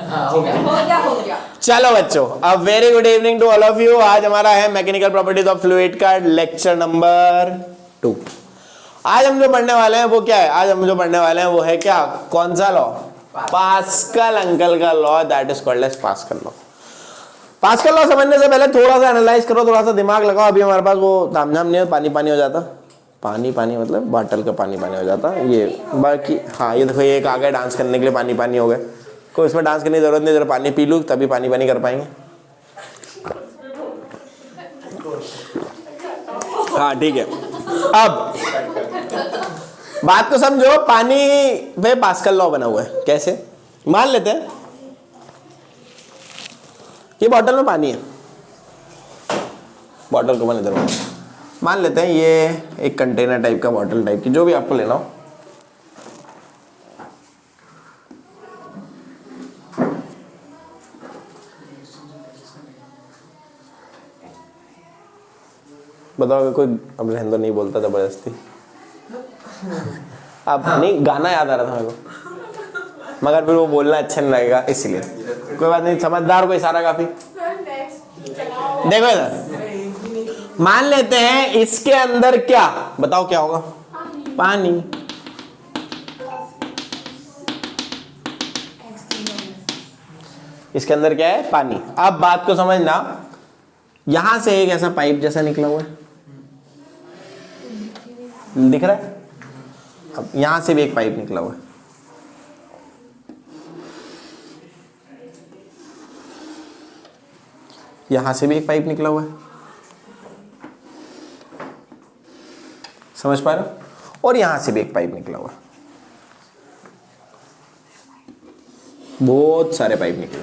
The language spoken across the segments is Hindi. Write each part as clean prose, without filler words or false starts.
हो गया। चलो बच्चों, अब very good evening to all of you. आज हमारा है मैकेनिकल प्रॉपर्टीज ऑफ फ्लूइड का लेक्चर नंबर 2। आज हम जो पढ़ने वाले हैं वो क्या है? आज हम जो पढ़ने वाले हैं वो है क्या? कौन सा लॉ? पास्कल अंकल का law, that is called as Pascal law. Pascal law समझने से पहले थोड़ा सा एनालाइज करो, थोड़ा सा दिमाग लगाओ। अभी हमारे पास वो तामझाम नहीं है, पानी पानी हो जाता, पानी पानी मतलब बॉटल का पानी पानी हो जाता ये बाकी। हाँ ये देखो, ये एक आ गए डांस करने के लिए, पानी पानी हो गए। कोई इसमें डांस करने की जरूरत नहीं, जरा पानी पी लूँ तभी पानी पानी कर पाएंगे। हाँ ठीक है। अब बात को समझो, पानी पे पास्कल लॉ बना हुआ है। कैसे? मान लेते हैं ये बॉटल में पानी है, बॉटल को मैंने इधर मान लेते हैं ये एक कंटेनर टाइप का, बॉटल टाइप की, जो भी आपको लेना हो। बताओ कोई, अब रहने दो, नहीं बोलता जबरदस्ती। अब नहीं, गाना याद आ रहा था मेरे को, मगर फिर वो बोलना अच्छा नहीं लगेगा, इसलिए कोई बात नहीं। समझदार को इशारा काफी। देखो इधर, मान लेते हैं इसके अंदर क्या, बताओ क्या होगा? पानी। इसके अंदर क्या है? पानी। अब बात को समझना, यहां से एक ऐसा पाइप जैसा निकला हुआ है, दिख रहा है? अब यहां से भी एक पाइप निकला हुआ है। यहां से भी एक पाइप निकला हुआ है, समझ पा रहे हो? और यहां से भी एक पाइप निकला हुआ है। बहुत सारे पाइप निकले।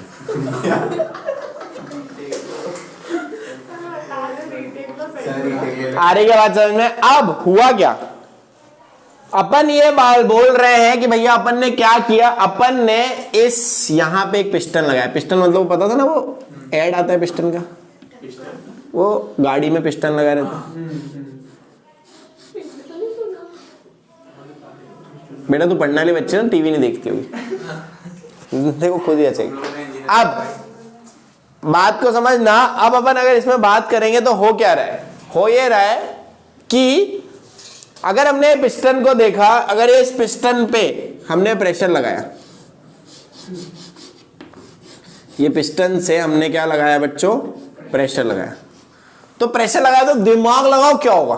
आ रही क्या बात समझ में? अब हुआ क्या, अपन ये बोल रहे हैं कि भैया अपन ने क्या किया, अपन ने इस यहां पे एक पिस्टन लगाया। पिस्टन मतलब पता था ना, वो ऐड आता है पिस्टन का, वो गाड़ी में पिस्टन लगा रहता। बेटा तू पढ़ने वाली बच्ची ना, टीवी नहीं देखती होगी, देखो खुद ही अच्छा। अब बात को समझना, अब अपन अगर इसमें बात करेंगे तो हो क्या रहा है? हो ये रहा है कि अगर हमने पिस्टन को देखा, अगर इस पिस्टन पे हमने प्रेशर लगाया, ये पिस्टन से हमने क्या लगाया बच्चों? प्रेशर लगाया। तो प्रेशर लगाया तो दिमाग लगाओ क्या होगा?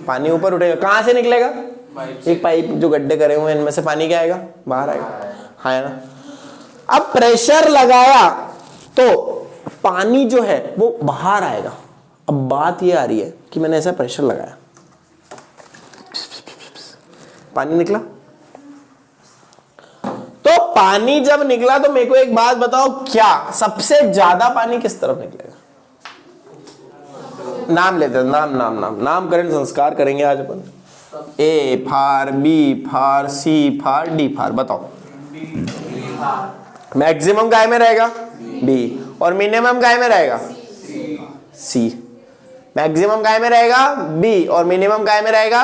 पानी ऊपर उठेगा। कहां से निकलेगा? एक पाइप जो गड्ढे करे हुए हैं, इनमें से पानी क्या आएगा? बाहर आएगा। हाँ ना? अब प्रेशर लगाया तो पानी जो है वो बाहर आएगा। अब बात ये आ रही है कि मैंने ऐसा प्रेशर लगाया, पानी निकला। तो पानी जब निकला तो मेरे को एक बात बताओ, क्या सबसे ज्यादा पानी किस तरफ निकलेगा? नाम लेते हैं, नाम नाम नाम नामकरण संस्कार करेंगे आज अपन। ए फार, बी फार, सी फार, डी फार। बताओ मैक्सिमम काय में रहेगा? बी। और मिनिमम काय में रहेगा? सी। मैक्सिमम काय में रहेगा? बी। और मिनिमम काय में रहेगा?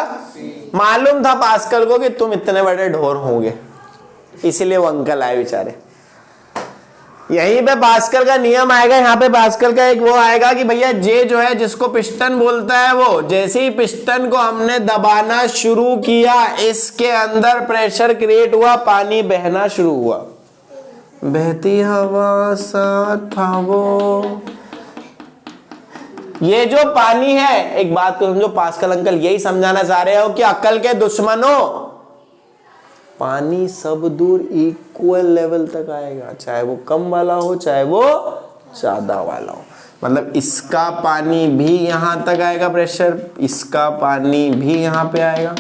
मालूम था पास्कल को कि तुम इतने बड़े ढोर होंगे, इसीलिए वो अंकल आए बेचारे। यहीं पे पास्कल का नियम आएगा, यहाँ पे पास्कल का एक वो आएगा कि भैया जे जो है, जिसको पिस्टन बोलता है, वो जैसे ही पिस्टन को हमने दबाना शुरू किया, इसके अंदर प्रेशर क्रिएट हुआ, पानी बहना शुरू हुआ। बहती हवा सा था वो। ये जो पानी है, एक बात को समझो, पास्कल अंकल यही समझाना चाह रहे हो कि अक्ल के दुश्मनों, पानी सब दूर इक्वल लेवल तक आएगा, चाहे वो कम वाला हो चाहे वो ज्यादा वाला हो। मतलब इसका पानी भी यहां तक आएगा प्रेशर, इसका पानी भी यहां पे आएगा,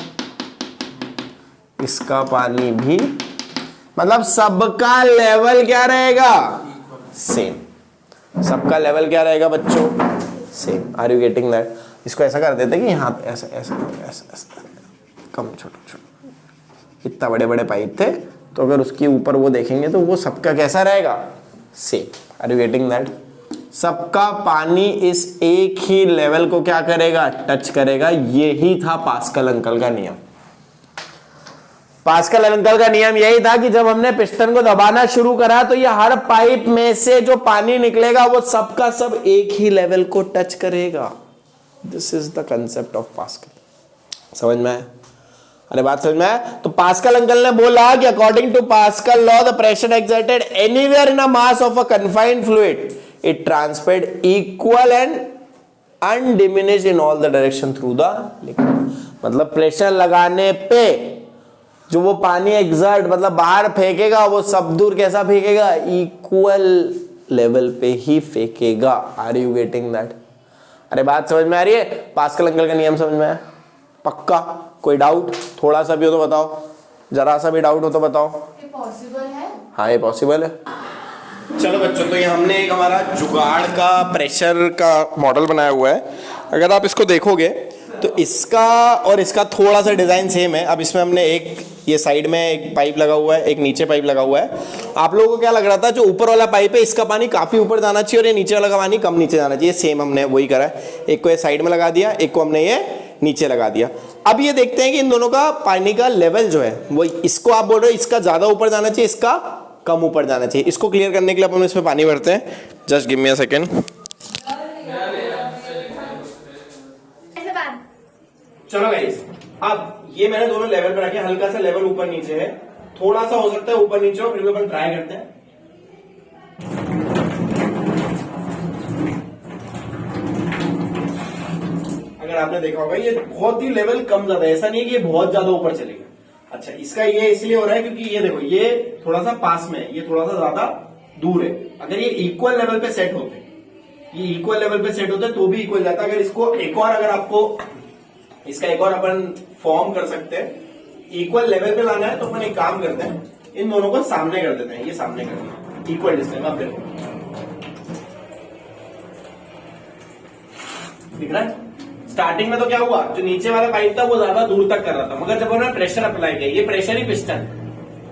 इसका पानी भी, मतलब सबका लेवल क्या रहेगा? सेम। सबका लेवल क्या रहेगा बच्चों? Same. Are you getting that? इसको ऐसा कर देते कि यहाँ पे ऐसा ऐसा ऐसा ऐसा, कम छोटा छोटा, इतना बड़े बड़े पाइप थे, तो अगर उसके ऊपर वो देखेंगे तो वो सबका कैसा रहेगा? Same. Are you getting that? सबका पानी इस एक ही लेवल को क्या करेगा? टच करेगा। यही था पास्कल अंकल का नियम। पास्कल अंकल का नियम यही था कि जब हमने पिस्टन को दबाना शुरू करा तो ये हर पाइप में से जो पानी निकलेगा वो सबका सब एक ही लेवल को टच करेगा। This is the concept of pascal. समझ में आया? अरे बात समझ में आया? तो पास्कल अंकल ने बोला कि according to Pascal law the pressure exerted anywhere in a mass of a confined fluid it transferred equal and undiminished in all the direction through the liquid. मतलब प्रेशर लगाने पे जो वो पानी एग्जर्ट मतलब बाहर फेंकेगा वो सब दूर कैसा फेंकेगा? इक्वल लेवल पे ही फेंकेगा। Are you getting that? अरे बात समझ में आ रही है? पास्कल अंकल का नियम समझ में आया? पक्का? कोई डाउट थोड़ा सा भी हो तो बताओ, जरा सा भी डाउट हो तो बताओ। ये पॉसिबल है? हाँ ये पॉसिबल है। चलो बच्चों, तो ये हमने एक हमारा जुगाड़ का प्रेशर का मॉडल बनाया हुआ है। अगर आप इसको देखोगे तो इसका और इसका थोड़ा सा डिजाइन सेम है। अब इसमें हमने एक ये साइड में एक पाइप लगा हुआ है, एक नीचे पाइप लगा हुआ है। आप लोगों को क्या लग रहा था? जो ऊपर वाला पाइप है इसका पानी काफी ऊपर जाना चाहिए और ये नीचे वाला पानी कम नीचे जाना चाहिए। सेम हमने वही करा है, एक को ये साइड में लगा दिया, एक को हमने ये नीचे लगा दिया। अब ये देखते हैं कि इन दोनों का पानी का लेवल जो है वो, इसको आप बोल रहे हो इसका ज्यादा ऊपर जाना चाहिए, इसका कम ऊपर जाना चाहिए। इसको क्लियर करने के लिए अपन इसमें पानी भरते हैं। Just give me a second. चलो गाइस, अब ये मैंने दोनों लेवल पे रखे, हल्का सा लेवल ऊपर नीचे है, थोड़ा सा हो सकता है ऊपर नीचे हो, फिर भी अपन ट्राई करते हैं। अगर आपने देखा होगा ये बहुत ही लेवल कम ज्यादा, ऐसा नहीं है कि ये बहुत ज्यादा ऊपर चलेगा। अच्छा, इसका ये इसलिए हो रहा है क्योंकि ये देखो ये थोड़ा सा पास में है, ये थोड़ा सा ज्यादा दूर है। अगर ये इक्वल लेवल पे सेट होते, ये इक्वल लेवल पे सेट होते तो भी इक्वल जाता। अगर इसको एक और, अगर आपको इसका एक और अपन फॉर्म कर सकते हैं, इक्वल लेवल पे लाना है तो अपन एक काम करते हैं, इन दोनों को सामने कर देते हैं। ये सामने कर देते हैं इक्वल डिस्टेंस। अब देखो दिख रहा है? स्टार्टिंग में तो क्या हुआ, जो नीचे वाला पाइप था वो ज्यादा दूर तक कर रहा था, मगर जब हमने प्रेशर अप्लाई किया, ये प्रेशर ही पिस्टन,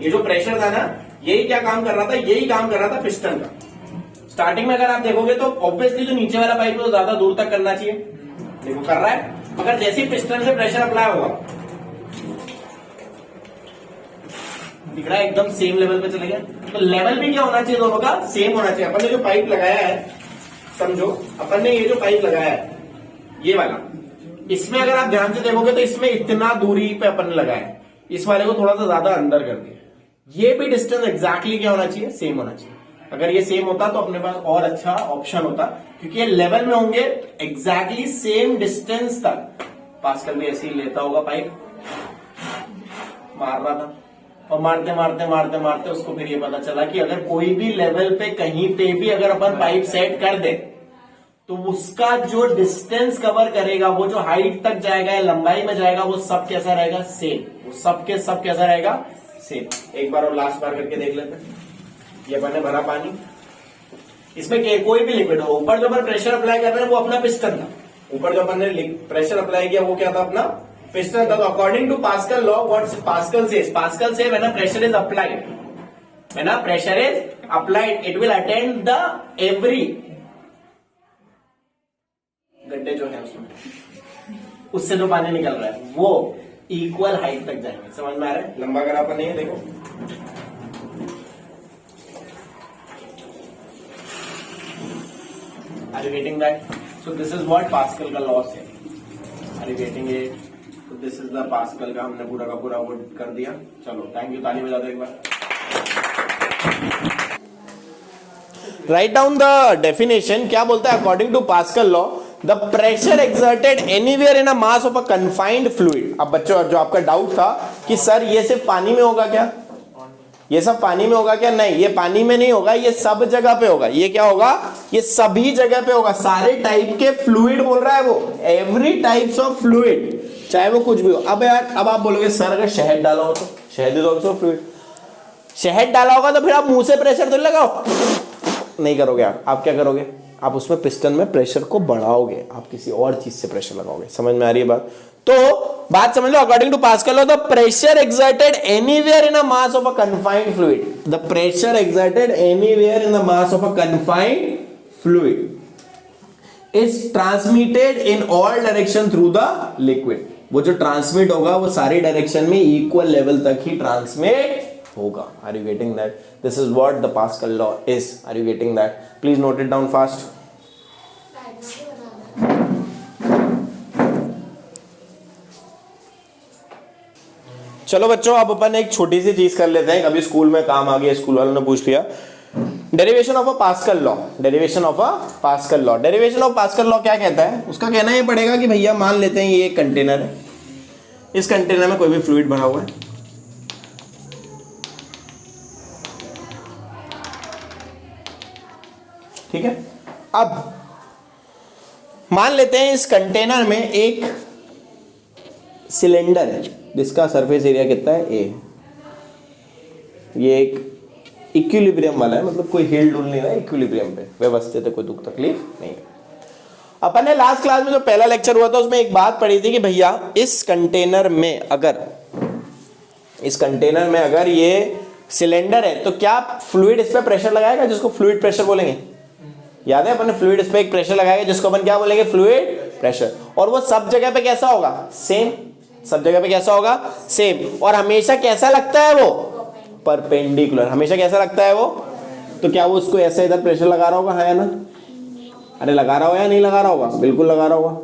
ये जो प्रेशर था ना यही क्या काम कर रहा था? यही काम कर रहा था पिस्टन का। स्टार्टिंग में अगर आप देखोगे तो ऑब्वियसली जो नीचे वाला पाइप है वो ज्यादा दूर तक करना चाहिए, देखो कर रहा है। मगर जैसे ही पिस्टन से प्रेशर अप्लाई होगा, दिख रहा है एकदम सेम लेवल पे चले गया। तो लेवल भी क्या होना चाहिए? दोनों का सेम होना चाहिए। अपन ने जो पाइप लगाया है, समझो अपन ने ये जो पाइप लगाया है ये वाला, इसमें अगर आप ध्यान से देखोगे तो इसमें इतना दूरी पे अपन ने लगाया है, इस वाले को थोड़ा सा ज्यादा अंदर कर दिया। ये भी डिस्टेंस एग्जैक्टली क्या होना चाहिए? सेम होना चाहिए। अगर ये सेम होता तो अपने पास और अच्छा ऑप्शन होता, क्योंकि ये लेवल में होंगे एग्जैक्टली सेम डिस्टेंस तक। पास्कल भी ऐसे ही लेता होगा, पाइप मार रहा था और मारते मारते मारते मारते उसको फिर ये पता चला कि अगर कोई भी लेवल पे कहीं पे भी अगर अपन पाइप सेट कर दे तो उसका जो डिस्टेंस कवर करेगा, वो जो हाइट तक जाएगा या लंबाई में जाएगा, वो सब कैसा रहेगा? सेम। वो सब के सब कैसा रहेगा? सेम। एक बार और लास्ट बार करके देख लेते हैं। ये अपन ने भरा पानी, इसमें कोई भी लिक्विड हो, ऊपर जो अपन प्रेशर अप्लाई कर रहे हैं वो अपना पिस्टन था। ऊपर जो अपन ने प्रेशर अप्लाई किया वो क्या था? अपना पिस्टन था। तो according to Pascal law, what Pascal says? Pascal says when a pressure is applied, when a pressure is applied it will attend the every गड्ढे जो है उसमें, उससे जो पानी निकल रहा है वो इक्वल हाइट तक जाएंगे। समझ में आ रहा है? लंबा करा अपन नहीं है, देखो Are you getting that? So this is what Pascal का लॉ है। Are you getting it? So this is the Pascal का हमने पूरा का पूरा वो कर दिया। चलो थैंक यू, ताली बजा दो एक बार। Write down the definition। क्या बोलता है according to Pascal law? The pressure exerted anywhere in a mass of a confined fluid। अब बच्चों जो आपका डाउट था कि सर ये सिर्फ पानी में होगा क्या, ये सब पानी में होगा क्या? नहीं, ये पानी में नहीं होगा, ये सब जगह पे होगा। ये क्या होगा? ये सभी जगह पे होगा। सारे टाइप के फ्लूइड बोल रहा है वो, एवरी टाइप्स ऑफ फ्लूइड, चाहे वो कुछ भी हो। अब यार अब आप बोलोगे सर अगर शहद डाला हो तो? शहद इज ऑल्सो फ्लूइड। शहद डाला होगा तो फिर आप मुंह से प्रेशर तो लगाओ नहीं करोगे आप क्या करोगे? आप उसमें पिस्टन में प्रेशर को बढ़ाओगे, आप किसी और चीज से प्रेशर लगाओगे। समझ में आ रही है बात? तो बात समझ लो, according to Pascal law the pressure exerted anywhere in a mass of a confined fluid, the pressure exerted anywhere in the mass of a confined fluid is transmitted in all direction through the liquid. वो जो ट्रांसमिट होगा वो सारी डायरेक्शन में इक्वल लेवल तक ही ट्रांसमिट होगा। Are you getting that? This is what the Pascal law is. Are you getting that? Please note it down fast. चलो बच्चों, अब अपन एक छोटी सी चीज कर लेते हैं, कभी स्कूल में काम आ गया, स्कूल वालों ने पूछ लिया। Derivation of a pascal law. Derivation of a pascal law. Derivation of pascal law क्या कहता है? उसका कहना ये पड़ेगा कि भैया मान लेते हैं ये एक कंटेनर है, इस कंटेनर में कोई भी फ्लूइड भरा हुआ है, ठीक है। अब मान लेते हैं इस कंटेनर में एक सिलेंडर है जिसका सरफेस एरिया कितना है? ए। ये एक इक्विलिब्रियम वाला है, मतलब कोई हिल डुल नहीं रहा है, इक्विलिब्रियम पे व्यवस्थित है, कोई दुख तकलीफ नहीं है। अपन ने लास्ट क्लास में जो पहला लेक्चर हुआ था उसमें एक बात पढ़ी थी कि भैया इस कंटेनर में अगर ये सिलेंडर है तो क्या फ्लूइड इस पे प्रेशर लगाएगा, जिसको फ्लूइड प्रेशर बोलेंगे। याद है अपन ने फ्लूइड इस पे एक प्रेशर लगाएगा जिसको अपन क्या बोलेंगे? Fluid pressure. और वो सब जगह पे कैसा होगा? सेम। सब जगह पे कैसा होगा? सेम। और हमेशा कैसा लगता है वो? परपेंडिकुलर। हमेशा कैसा लगता है वो? तो क्या वो उसको ऐसे इधर प्रेशर लगा रहा होगा? हाँ या ना? अरे लगा रहा होगा या नहीं लगा रहा होगा? बिल्कुल लगा रहा होगा,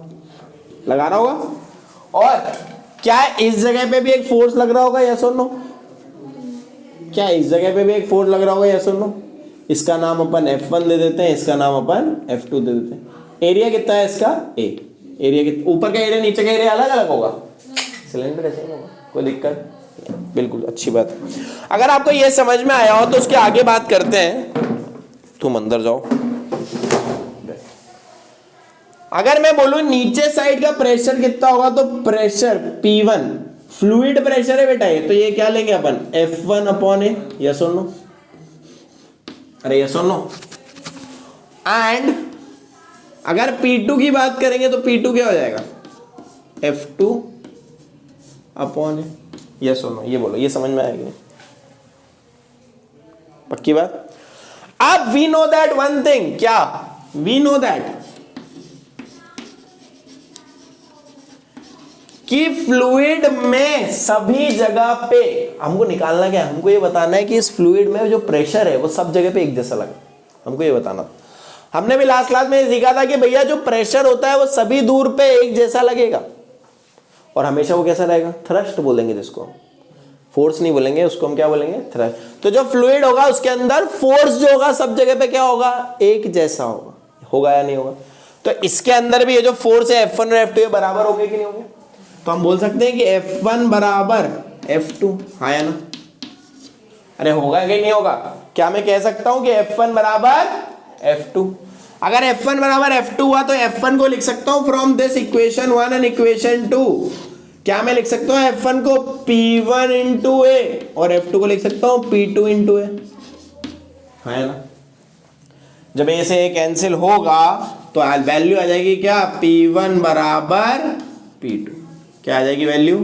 लगा रहा होगा। और क्या इस जगह पे भी एक फोर्स लग रहा होगा? यस और नो? क्या इस जगह पे भी एक फोर्स लग रहा होगा? यस और नो? इसका नाम अपन F1 दे देते हैं, इसका नाम अपन F2 दे देते हैं। एरिया कितना है इसका? A। एरिया ऊपर का एरिया नीचे का एरिया अलग अलग होगा, सिलेंडर ऐसे ही होगा, कोई दिक्कत? बिल्कुल अच्छी बात है। अगर आपको यह समझ में आया हो तो उसके आगे बात करते हैं। तुम अंदर जाओ। अगर मैं बोलूं नीचे साइड का प्रेशर कितना होगा, तो प्रेशर P1 फ्लूइड प्रेशर है बेटा ये, तो ये क्या लेंगे अपन? F1 upon A. यस और नो? अरे यस और नो? एंड अगर P2 की बात करेंगे तो P2 क्या हो जाएगा? F2 upon A. यस और नो? ये बोलो, ये समझ में आएगी? पक्की बात? अब we know that one thing. क्या वी नो दैट? कि फ्लूइड में सभी जगह पे हमको निकालना क्या है? हमको ये बताना है कि इस फ्लूइड में जो प्रेशर है वो सब जगह पे एक जैसा लगे। हमको ये बताना था। हमने भी लास्ट क्लास में सीखा था कि भैया जो प्रेशर होता है वो सभी दूर पे एक जैसा लगेगा और हमेशा वो कैसा रहेगा? थ्रस्ट बोलेंगे जिसको, फोर्स नहीं बोलेंगे, उसको हम क्या बोलेंगे? थ्रस्ट। तो जो फ्लूइड होगा उसके अंदर फोर्स जो होगा सब जगह पे क्या होगा? एक जैसा होगा। होगा या नहीं होगा? तो इसके अंदर भी ये जो फोर्स है F1 और F2 ये बराबर होंगे कि नहीं होंगे? तो हम बोल सकते हैं कि F1 बराबर F2। हाँ या ना? अरे होगा कि नहीं होगा? क्या मैं कह सकता हूं कि F1 बराबर F2? अगर F1 बराबर F2 हुआ तो F1 को लिख सकता हूं from this equation 1 and equation 2। क्या मैं लिख सकता हूं F1 को P1 इंटू ए और F2 को लिख सकता हूं P2 इंटू ए। हाँ या ना? जब ए से ए कैंसिल होगा तो वैल्यू आ जाएगी क्या? P1 बराबर P2। क्या आ जाएगी वैल्यू?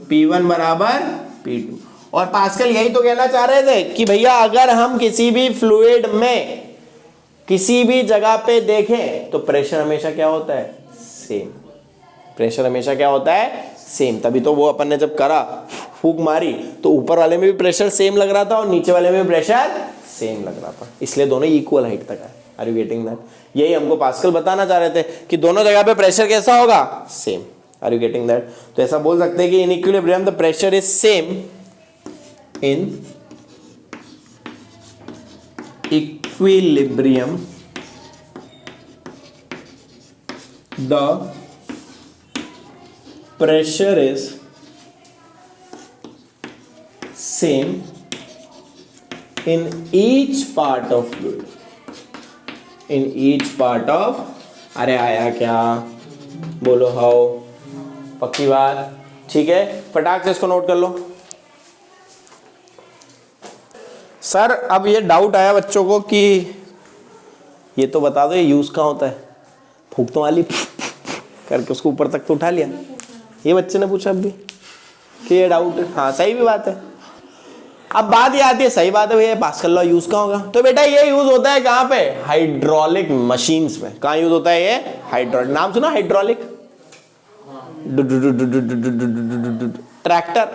P1 बराबर P2। और पास्कल यही तो कहना चाह रहे थे कि भैया अगर हम किसी भी फ्लूइड में किसी भी जगह पे देखें तो प्रेशर हमेशा क्या होता है? सेम। प्रेशर हमेशा क्या होता है? सेम। तभी तो वो अपन ने जब करा, फूंक मारी, तो ऊपर वाले में भी प्रेशर सेम लग रहा था और नीचे वाले में भी प्रेशर सेम लग रहा था, इसलिए दोनों इक्वल हाइट तक है। Are you getting that? यही हमको पास्कल बताना चाह रहे थे कि दोनों जगह पे प्रेशर कैसा होगा? Same. Are you getting that? तो ऐसा बोल सकते हैं कि in equilibrium the pressure is same in equilibrium the pressure is same in each part of fluid, in each part of। अरे आया क्या? बोलो हाउ? पक्की बात? ठीक है, फटाक से इसको नोट कर लो। सर अब ये डाउट आया बच्चों को कि ये तो बता दो ये यूज कहाँ होता है? फूंकतों वाली करके उसको ऊपर तक तो उठा लिया, ये बच्चे ने पूछा अब भी कि ये डाउट है। हाँ सही भी बात है। अब बात ये आती है, सही बात है भैया पास्कल लॉ यूज कहाँ होगा? तो बेटा ये यूज होता है कहाँ पे? हाइड्रोलिक मशीन्स में। कहाँ यूज होता है ये? हाइड्रोलिक। नाम सुना हाइड्रोलिक? ट्रैक्टर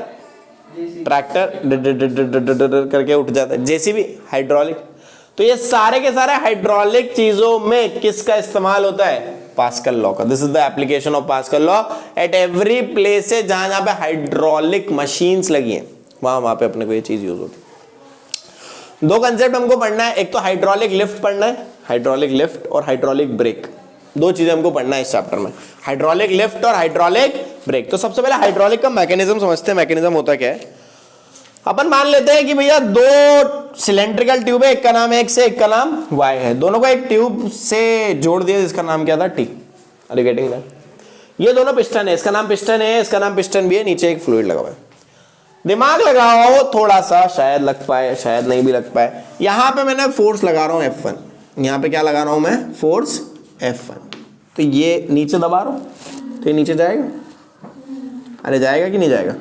करके उठ जाता है। JCB hydraulic. तो ये सारे के सारे हाइड्रोलिक चीजों में किसका इस्तेमाल होता है? पास्कल लॉ का। This is the application of pascal law at every place है जहां जहां पे हाइड्रोलिक मशीन्स लगी हैं, वहां पे अपने को ये चीज यूज होती है। दो कंसेप्ट हमको पढ़ना है, एक तो हाइड्रोलिक लिफ्ट पढ़ना है, हाइड्रोलिक लिफ्ट और हाइड्रोलिक ब्रेक, दो चीजें हमको पढ़ना है इस चैप्टर में, हाइड्रोलिक लिफ्ट और हाइड्रोलिक ब्रेक। तो सबसे पहले हाइड्रोलिक का मैकेनिज्म समझते हैं। मैकेनिज्म होता क्या है? अपन मान लेते हैं कि भैया दो सिलेंड्रिकल ट्यूब है, एक का नाम एक्स है, एक का नाम वाई है, दोनों को एक ट्यूब से जोड़ दिया जिसका नाम क्या था? T. Are you getting that? ये दोनों पिस्टन है, इसका नाम पिस्टन है, इसका नाम पिस्टन भी है, नीचे एक फ्लूइड लगा हुआ है। दिमाग लगाओ थोड़ा सा, शायद लग पाए शायद नहीं भी लग पाए। यहां पे मैंने फोर्स लगा रहा हूं F1, यहां पे क्या लगा रहा हूं मैं? Force F1। तो ये नीचे दबा रहा हूं तो ये नीचे जाएगा, अरे जाएगा कि नहीं जाएगा?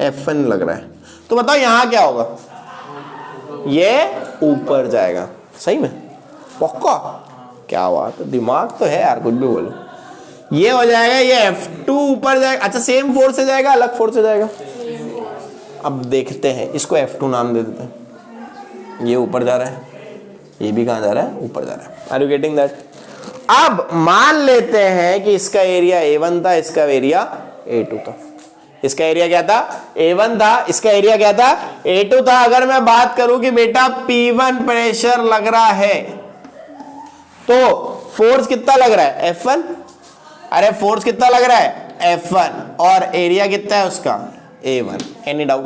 F1 लग रहा है, तो बताओ यहां क्या होगा? ये ऊपर जाएगा। सही में? पक्का? क्या बात है, दिमाग तो है यार, कुछ भी बोलो। ये हो जाएगा, ये F2 ऊपर जाएगा। अच्छा, सेम फोर्स से जाएगा अलग फोर्स से जाएगा? अब देखते हैं, इसको F2 नाम दे देते हैं। ये ऊपर जा रहा है, ये भी कहां जा रहा है? ऊपर जा रहा है। Are you getting that? अब मान लेते हैं कि इसका एरिया A1 था, इसका एरिया A2 था। इसका एरिया क्या था? A1 था, इसका एरिया क्या था? A2 था। अगर मैं बात करूं कि बेटा P1 प्रेशर लग रहा है तो फोर्स कितना लग रहा है? F1। अरे फोर्स कितना लग रहा है? F1। और एरिया कितना है उसका? A1। Any doubt?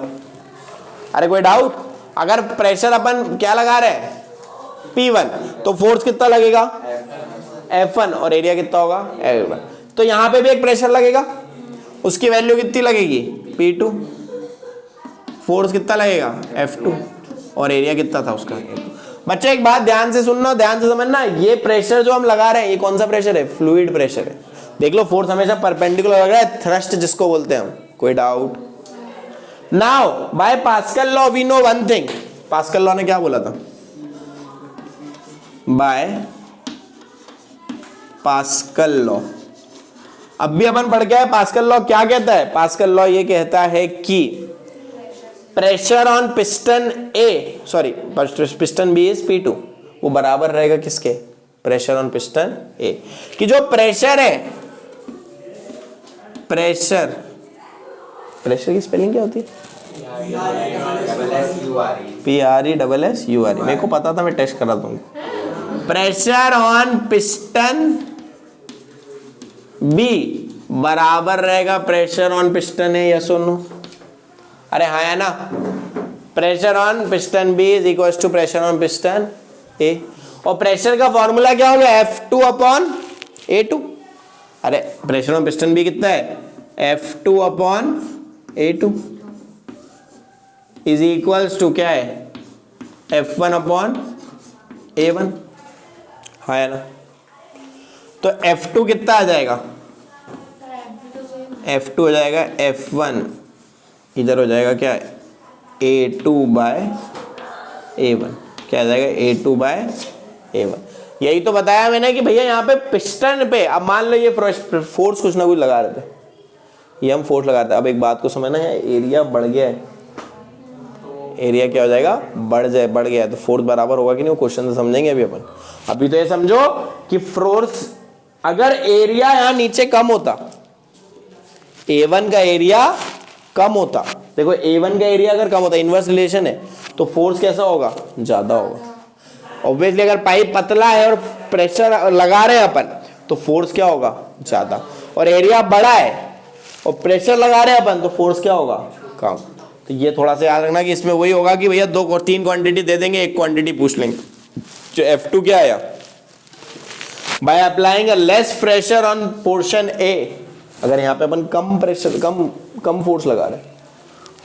अरे कोई डाउट? अगर प्रेशर अपन क्या लगा रहे हैं? P1, तो फोर्स कितना लगेगा? F1। और एरिया कितना होगा? A1। तो यहां पे भी एक प्रेशर लगेगा, उसकी वैल्यू कितनी लगेगी? P2। फोर्स कितना लगेगा? F2। और एरिया कितना था उसका? बच्चे एक बात ध्यान से सुनना, ध्यान से समझना, ये प्रेशर जो हम लगा रहे हैं ये कौन सा प्रेशर है? फ्लूइड प्रेशर है। देख लो, फोर्स हमेशा परपेंडिकुलर लग रहा है, थ्रस्ट जिसको बोलते हैं हम। कोई doubt? Now by Pascal law we know one thing. Pascal law ने क्या बोला था? बाय पास्कल लॉ, अब भी अपन पढ़ के आए। पास्कल लॉ क्या कहता है? पास्कल लॉ ये कहता है कि pressure on piston A, sorry piston B is P2, वो बराबर रहेगा किसके? Pressure on piston A. कि जो प्रेशर है, प्रेशर की स्पेलिंग क्या होती है? PRESSURE। मेरे को पता था, मैं टेस्ट करा दूंगा। प्रेशर ऑन पिस्टन बी बराबर रहेगा pressure on piston A. Yes और नो? अरे हाँ है ना? Pressure on piston B is equal to pressure on piston A. और प्रेशर का फॉर्मूला क्या होगा? F2 upon A2। अरे प्रेशर ऑन पिस्टन बी कितना है? F2 upon A2 is equals to क्या है? F1 upon A1। हाँ है ना? तो F2 कितना आ जाएगा? F2 हो जाएगा F1, इधर हो जाएगा क्या? A2 bye A1। क्या आ जाएगा? A2 bye A1। यही तो बताया मैंने कि भैया यहाँ पे पिस्टन पे, अब मान लो ये फोर्स कुछ ना कुछ लगा रहे थे, ये हम फोर्स लगाते हैं। अब एक बात को समझना है, एरिया बढ़ गया है, एरिया क्या हो जाएगा? बढ़ गया है, तो फोर्स बराबर होगा कि नहीं, वो क्वेश्चन से समझेंगे अभी अपन। अभी तो ये समझो कि फोर्स, अगर एरिया यहां नीचे कम होता, A1 का एरिया कम होता, देखो A1 का एरिया अगर कम होता, इनवर्स रिलेशन है, तो फोर्स कैसा होगा? ज्यादा होगा। ऑब्वियसली अगर पाइप पतला है और प्रेशर लगा रहे हैं अपन, तो फोर्स क्या होगा? ज्यादा। और एरिया बड़ा है और प्रेशर लगा रहे हैं अपन, तो फोर्स क्या होगा? कम। तो ये थोड़ा सा याद रखना कि इसमें वही होगा कि भैया 2 और 3 क्वांटिटी दे देंगे, एक क्वांटिटी पूछ लेंगे। जो F2 क्या आया? By applying a less pressure on portion A. अगर यहाँ पे अपन कम प्रेशर, कम फोर्स लगा रहे हैं,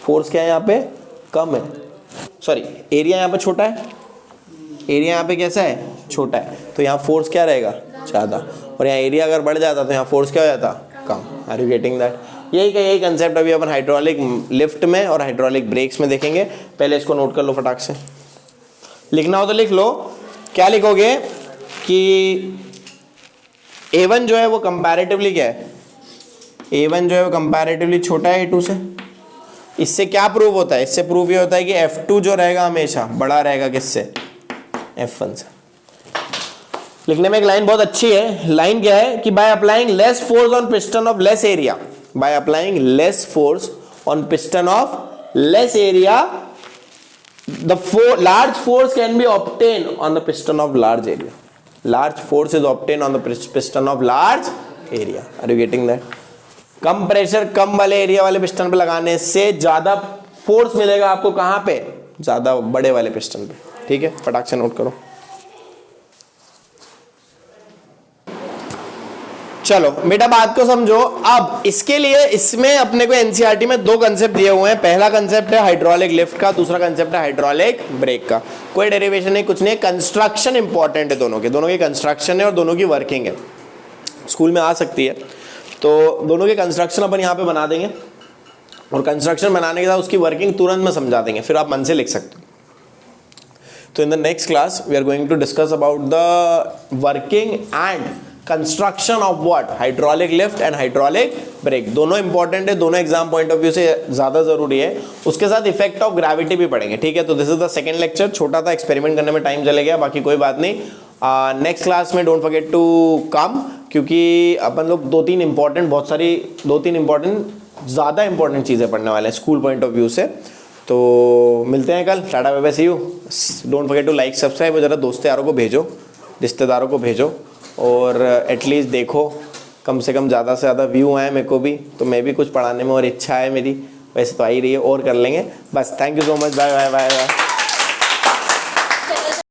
फोर्स क्या है यहाँ पे? कम है, सॉरी एरिया यहाँ पे छोटा है, एरिया यहाँ पे कैसा है? छोटा है, तो यहाँ फोर्स क्या रहेगा? ज्यादा। और यहाँ एरिया अगर बढ़ जाता तो यहाँ फोर्स क्या हो जाता? कम। Are you getting that? यही कंसेप्ट अभी अपन हाइड्रोलिक लिफ्ट में और हाइड्रोलिक ब्रेक्स में देखेंगे। पहले इसको नोट कर लो फटाक से, लिखना हो तो लिख लो। क्या लिखोगे कि A1 जो है वो कंपैरेटिवली क्या है? A1 जो है वो कंपैरेटिवली छोटा है A2 से। इससे क्या प्रूव होता है? इससे प्रूव ये होता है कि F2 जो रहेगा हमेशा बड़ा रहेगा किससे? F1 से। लिखने में एक लाइन बहुत अच्छी है। लाइन क्या है कि by applying less force on piston of less area, by applying less force on piston of less area the large force can be obtained on the piston of large area. Large force is obtained on the piston of large area. Are you getting that? कम प्रेशर कम वाले एरिया वाले पिस्टन पे लगाने से ज्यादा फोर्स मिलेगा आपको कहां पे? ज्यादा बड़े वाले पिस्टन पे। ठीक है, फटाक से नोट करो। चलो बेटा बात को समझो। अब इसके लिए इसमें अपने को एनसीईआरटी में दो कंसेप्ट दिए हुए हैं। पहला कंसेप्ट है हाइड्रोलिक लिफ्ट का, दूसरा कंसेप्ट है हाइड्रोलिक ब्रेक का। कोई डेरिवेशन नहीं, कुछ नहीं, कंस्ट्रक्शन इंपॉर्टेंट है दोनों की कंस्ट्रक्शन है और दोनों की वर्किंग है, स्कूल में आ सकती है। तो दोनों के कंस्ट्रक्शन अपन यहाँ पे बना देंगे और कंस्ट्रक्शन बनाने के बाद उसकी वर्किंग तुरंत में समझा देंगे, फिर आप मन से लिख सकते हो। तो in the next class we are going to discuss about the working and construction of what? Hydraulic lift and hydraulic brake. दोनों इंपॉर्टेंट है, दोनों एग्जाम पॉइंट ऑफ व्यू से ज्यादा जरूरी है। उसके साथ इफेक्ट ऑफ ग्रेविटी भी पढ़ेंगे। ठीक है, तो this is the second lecture. छोटा था, एक्सपेरिमेंट करने में टाइम चले गया, बाकी कोई बात नहीं। नेक्स्ट क्लास में डोंट फॉरगेट टू कम, क्योंकि अपन लोग दो तीन इंपॉर्टेंट ज़्यादा इंपॉर्टेंट चीज़ें पढ़ने वाले हैं स्कूल पॉइंट ऑफ व्यू से। तो मिलते हैं कल। Tata bye bye, see you. Don't forget to like subscribe और ज़रा दोस्तों यारों को भेजो, रिश्तेदारों को भेजो, और एटलीस्ट देखो कम से कम ज़्यादा से ज़्यादा व्यू आए मेरे को भी, तो मैं भी कुछ पढ़ाने में और इच्छा है मेरी। वैसे तो आ ही रही है, और कर लेंगे बस। Thank you so much, bye bye bye bye.